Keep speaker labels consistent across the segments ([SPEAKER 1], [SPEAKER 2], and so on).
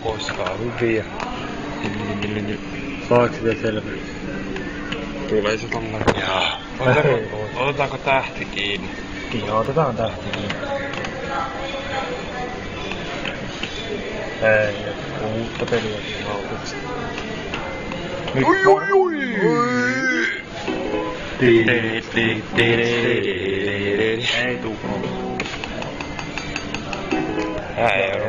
[SPEAKER 1] Koiskaa hyviä.
[SPEAKER 2] Saaks vielä selvä?
[SPEAKER 1] Tulee se tommonen.
[SPEAKER 2] Jaa.
[SPEAKER 1] Otetaanko tähti kiinni?
[SPEAKER 2] Joo, otetaan tähti kiinni. Ei, uutta peliäkin haltuksi. Ei tuu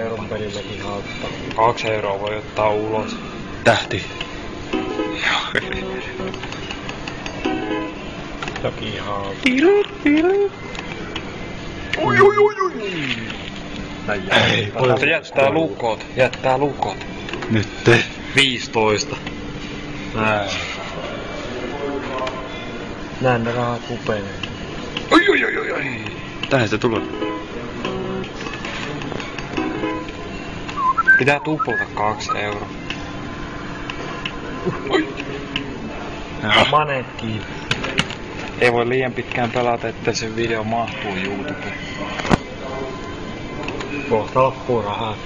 [SPEAKER 2] euron pelilläkin hauttaa.
[SPEAKER 1] 2 euroa voi ottaa ulos.
[SPEAKER 3] Tähti.
[SPEAKER 2] Toki hauttaa.
[SPEAKER 3] Ei,
[SPEAKER 1] Se jättää lukot.
[SPEAKER 3] Nyt te.
[SPEAKER 1] 15.
[SPEAKER 2] Näin ne rahat hupenee.
[SPEAKER 1] Oi.
[SPEAKER 3] Tähän se tulee.
[SPEAKER 1] Pitää tuplata 2 euroa.
[SPEAKER 2] Manettiin.
[SPEAKER 1] Ei voi liian pitkään pelata, ettei se video mahtuu YouTubeen.
[SPEAKER 2] Kohta loppuu rahaa.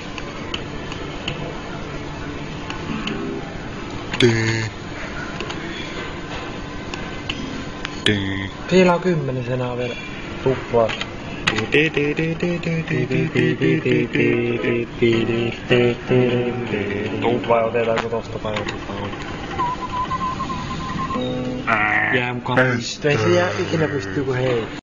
[SPEAKER 2] Siellä on 10 senaa vielä tuplaa. Vai otetaanko tosta vai otetaan?
[SPEAKER 1] Jää mukaan.
[SPEAKER 2] Ei se jää ikinä pystyy kun hei.